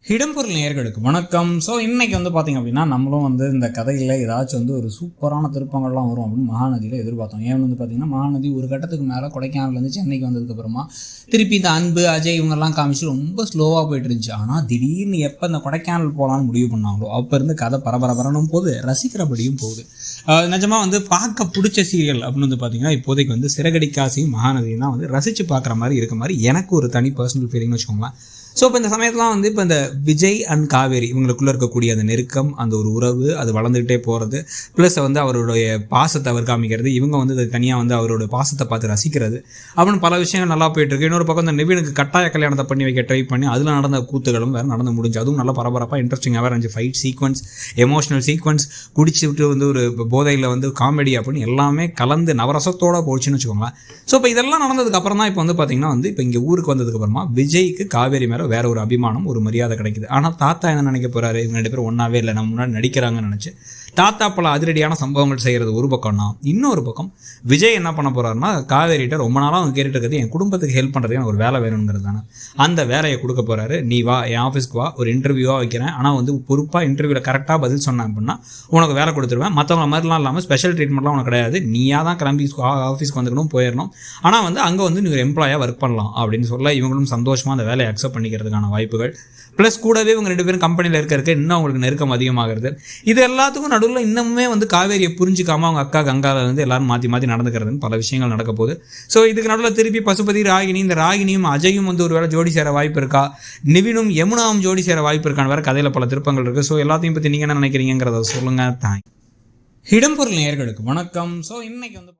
இடம்பொருள் நேயர்களுக்கு வணக்கம். ஸோ இன்றைக்கி பார்த்திங்க அப்படின்னா நம்மளும் இந்த கதையில் ஏதாச்சும் ஒரு சூப்பரான திருப்பங்கள்லாம் வரும் அப்படின்னு மகாநதியில் எதிர்பார்த்தோம். ஏன் பார்த்திங்கன்னா மகாநதி ஒரு கட்டத்துக்கு மேலே கொடைக்கானல்லேருந்து சென்னைக்கு வந்ததுக்கப்புறமா திருப்பி இந்த அன்பு அஜய் இவங்கெல்லாம் காமிச்சு ரொம்ப ஸ்லோவாக போயிட்டு இருந்துச்சு. ஆனால் திடீர்னு எப்போ இந்த கொடைக்கானல் போகலான்னு முடிவு பண்ணாங்களோ அப்போ இருந்து கதை பரபரப்பரணும் போது ரசிக்கிறபடியும் போகுது. நிஜமாக பார்க்க பிடிச்ச சீரியல் அப்படின்னு பார்த்திங்கன்னா இப்போதைக்கு சிறகடிக்காசையும் மகாநதியும் தான் ரசித்து பார்க்குற மாதிரி இருக்க மாதிரி எனக்கு ஒரு தனி பர்சனல் ஃபீலிங்னு வச்சுக்கோங்களேன். ஸோ இப்போ இந்த சமயத்துலாம் இப்போ இந்த விஜய் அண்ட் காவேரி இவங்களுக்குள்ளே இருக்கக்கூடிய அந்த நெருக்கம், அந்த ஒரு உறவு அது வளர்ந்துக்கிட்டே போகிறது, ப்ளஸ் அவருடைய பாசத்தை அவர் காமிக்கிறது, இவங்க அது தனியாக அவரோட பாசத்தை பார்த்து ரசிக்கிறது அப்படின்னு பல விஷயங்கள் நல்லா போயிட்டுருக்கு. இன்னொரு பக்கம் இந்த நிவினுக்கு கட்டாய கல்யாணத்தை பண்ணி வைக்க ட்ரை பண்ணி அதில் நடந்த கூத்துகளும் வேறு நடந்து முடிஞ்சு, அதுவும் நல்லா பரபரப்பாக இன்ட்ரெஸ்டிங்காக இருந்துச்சு. ஃபைட் சீக்வன்ஸ், எமோஷனல் சீக்வன்ஸ், குடிச்சு விட்டு ஒரு போதையில் காமெடி அப்படின்னு எல்லாமே கலந்து நவரசத்தோடு போச்சுன்னு வச்சுக்கோங்களேன். ஸோ இப்போ இதெல்லாம் நடந்ததுக்கப்புறம் தான் இப்போ பார்த்திங்கன்னா இப்போ இங்கே ஊருக்கு வந்ததுக்கப்புறமா விஜய்க்கு காவேரி மேலே வேற ஒரு அபிமானம், ஒரு மரியாதை கிடைக்குது. ஆனால் தாத்தா என்ன நினைக்க போறாரு, இவங்க 2 பேரும் ஒன்றாவே இல்லை, நம்ம முன்னாடி நடிக்கிறாங்கன்னு நினச்சி தாத்தா பல அதிரடியான சம்பவங்கள் செய்கிறது ஒரு பக்கம்னா, இன்னொரு பக்கம் விஜய் என்ன பண்ண போறாருன்னா காவேரிட்ட ரொம்ப நாளாக அவங்க கேட்டுட்டு இருக்கிறது என் குடும்பத்துக்கு ஹெல்ப் பண்ணுறதுக்கு எனக்கு ஒரு வேலை வேணுங்கிறது தானே. அந்த வேலையை கொடுக்க போறாரு. நீ வா என் ஆஃபீஸ்க்கு வா, ஒரு இன்டர்வியூவாக வைக்கிறேன், ஆனால் பொறுப்பாக இன்டர்வியூவில் கரெக்டாக பதில் சொன்னேன் அப்படின்னா உனக்கு வேலை கொடுத்துருவேன். மற்றவங்க மாதிரிலாம் இல்லாமல் ஸ்பெஷல் ட்ரீட்மெண்ட்லாம் உனக்கு கிடையாது, நீயாக தான் கிளம்பி ஆஃபீஸ்க்கு வந்துக்கணும், போயிடணும். ஆனால் அங்கே நீ ஒரு எம்ப்ளாயாக ஒர்க் பண்ணலாம் அப்படின்னு சொல்ல இவங்களும் சந்தோஷமாக அந்த வேலையை அக்செப்ட் பண்ணிக்கிறதுக்கான வாய்ப்புகள், ப்ளஸ் கூடவே இவங்க 2 பேரும் கம்பெனியில் இருக்க இன்னும் அவங்களுக்கு நெருக்கம் அதிகமாகிறது. இது எல்லாத்துக்கும் நடுவில் இன்னமுமே காவேரியை புரிஞ்சிக்காமல் அவங்க அக்கா கங்காவில் எல்லாரும் மாற்றி நடந்துக்கிறதுன்னு பல விஷயங்கள் நடக்க போகுது. ஸோ இதுக்கு நடுவில் திருப்பி பசுபதி ராகினி, இந்த ராகினியும் அஜயும் ஒரு வேளை ஜோடி சேர வாய்ப்பு இருக்கா, நிவினும் யமுனாவும் ஜோடி சேர வாய்ப்பு இருக்கான்னு வேறு கதையில் பல திருப்பங்கள் இருக்குது. ஸோ எல்லாத்தையும் பற்றி நீங்கள் என்ன நினைக்கிறீங்கிறத சொல்லுங்கள். இடம்பொருள் நேயர்களுக்கு வணக்கம். ஸோ இன்னைக்கு